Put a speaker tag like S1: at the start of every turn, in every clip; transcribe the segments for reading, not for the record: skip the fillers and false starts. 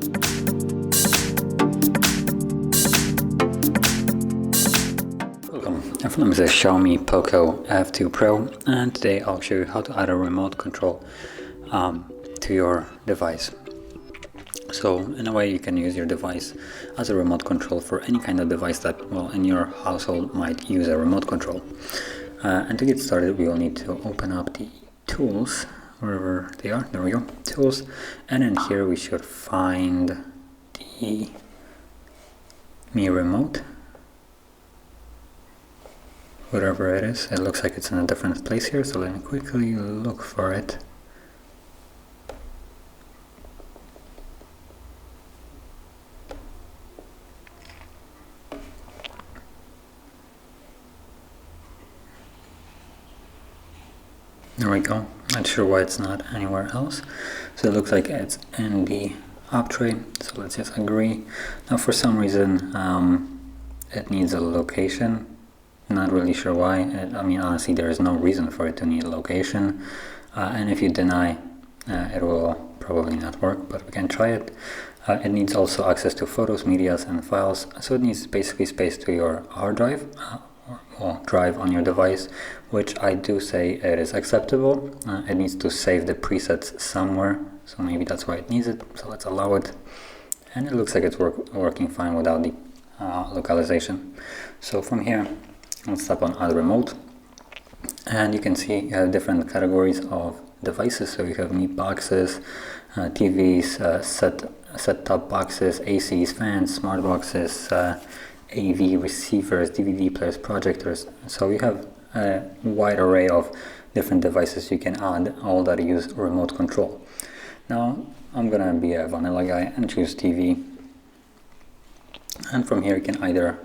S1: My name is Xiaomi Poco F2 Pro, and today I'll show you how to add a remote control to your device. So in a way you can use your device as a remote control for any kind of device that, well, in your household might use a remote control. And to get started we will need to open up the tools, wherever they are, there we go, tools, and in here we should find the Mi Remote. Whatever it is, it looks like it's in a different place here, so let me quickly look for it. There we go. Not sure why it's not anywhere else. So it looks like it's in the app tray, so let's just agree. Now for some reason it needs a location. Not really sure why. I mean, honestly, there is no reason for it to need a location, and if you deny, it will probably not work, but we can try it. It needs also access to photos, medias, and files, so it needs basically space to your hard drive or drive on your device, which I do say it is acceptable. It needs to save the presets somewhere, so maybe that's why it needs it, so let's allow it. And it looks like it's working fine without the localization. So from here, let's tap on Add Remote, and you can see you have different categories of devices. So you have Mi boxes, TVs, set-top boxes, ACs, fans, smart boxes, AV receivers, DVD players, projectors. So you have a wide array of different devices you can add, all that use remote control. Now I'm gonna be a vanilla guy and choose TV, and from here you can either,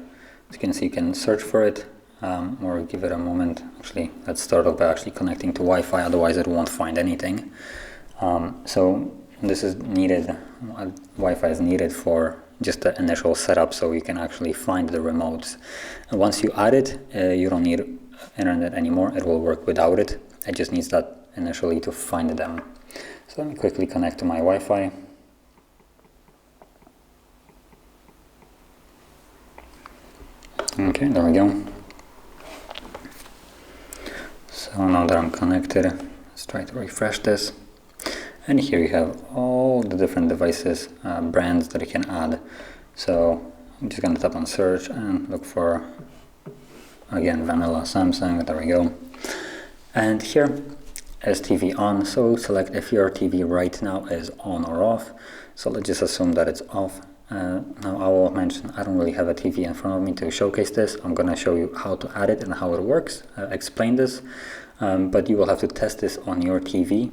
S1: as you can see, you can search for it, or give it a moment. Actually, let's start off by actually connecting to Wi-Fi, otherwise it won't find anything. So this is needed, Wi-Fi is needed for just the initial setup, so you can actually find the remotes. And once you add it, you don't need internet anymore, it will work without it. It just needs that initially to find them. So let me quickly connect to my Wi-Fi. Okay, there we go. So now that I'm connected, let's try to refresh this. And here you have all the different devices, brands that you can add. So I'm just going to tap on search and look for, again, vanilla Samsung, there we go. And here is TV on, so select if your TV right now is on or off. So let's just assume that it's off. Now I will mention I don't really have a TV in front of me to showcase this. I'm going to show you how to add it and how it works, explain this, but you will have to test this on your TV.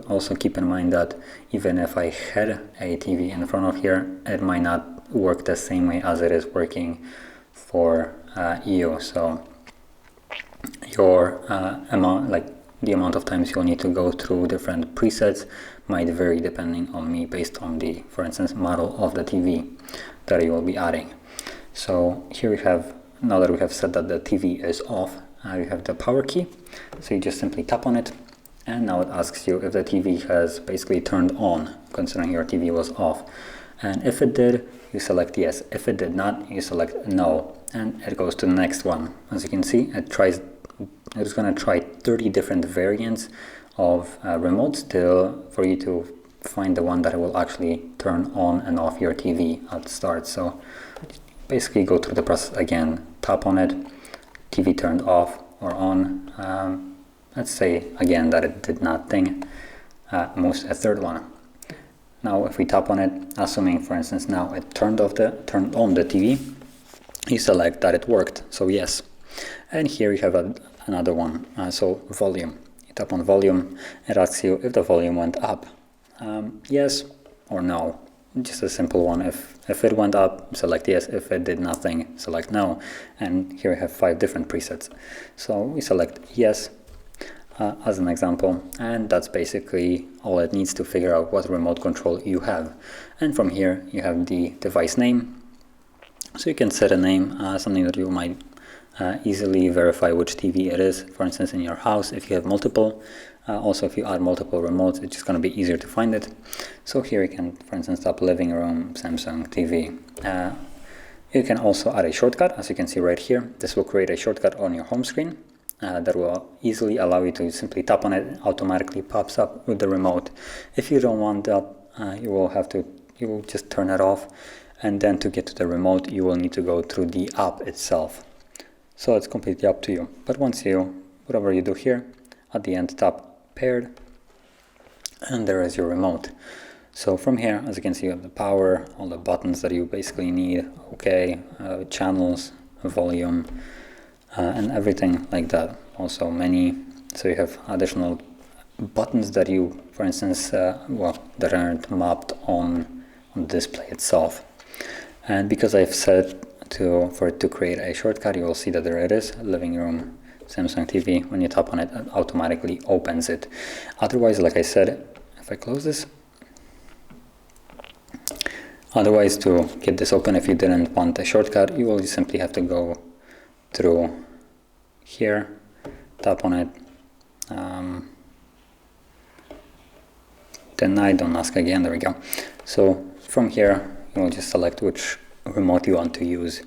S1: Also keep in mind that even if I had a TV in front of here, it might not work the same way as it is working for you. So your the amount of times you'll need to go through different presets might vary depending on me, based on the, for instance, model of the TV that you will be adding. So here we have, now that we have said that the TV is off, you have the power key. So you just simply tap on it, and now it asks you if the TV has basically turned on, considering your TV was off. And if it did, you select yes. If it did not, you select no, and it goes to the next one. As you can see, it's going to try 30 different variants of remotes for you to find the one that will actually turn on and off your TV at the start. So basically go through the process again, tap on it, TV turned off or on. Let's say again that it did nothing, a third one. Now if we tap on it, assuming for instance now it turned on the TV, you select that it worked, so yes. And here you have another one, so volume. You tap on volume, it asks you if the volume went up, yes or no. Just a simple one. If it went up, select yes. If it did nothing, select no. And here we have 5 different presets. So we select yes as an example, and that's basically all it needs to figure out what remote control you have. And from here you have the device name. So you can set a name, something that you might easily verify which TV it is. For instance, in your house, if you have multiple, also if you add multiple remotes, it's just going to be easier to find it. So here you can, for instance, tap living room, Samsung TV. You can also add a shortcut, as you can see right here. This will create a shortcut on your home screen that will easily allow you to simply tap on it, and automatically pops up with the remote. If you don't want that, you will just turn it off, and then to get to the remote you will need to go through the app itself. So it's completely up to you. But whatever you do here, at the end tap paired, and there is your remote. So from here, as you can see, you have the power, all the buttons that you basically need, okay, channels, volume, and everything like that. Also many, so you have additional buttons that you, for instance, that aren't mapped on the display itself. And because I've said for it to create a shortcut, you will see that there it is, living room, Samsung TV. When you tap on it, it automatically opens it. Otherwise, like I said, if I close this, otherwise, to get this open, if you didn't want a shortcut, you will simply have to go through here, tap on it, deny, don't ask again, there we go. So from here, you will just select which remote you want to use.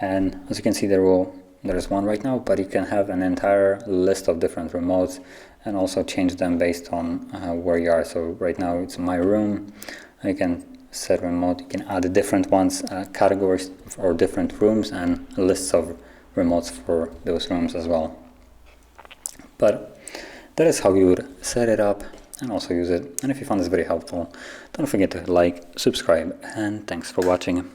S1: And as you can see, there's one right now, but you can have an entire list of different remotes and also change them based on where you are. So right now it's my room. I can set remote, you can add different ones, categories for different rooms, and lists of remotes for those rooms as well. But that is how you would set it up and also use it. And if you found this very helpful, don't forget to like, subscribe, and thanks for watching.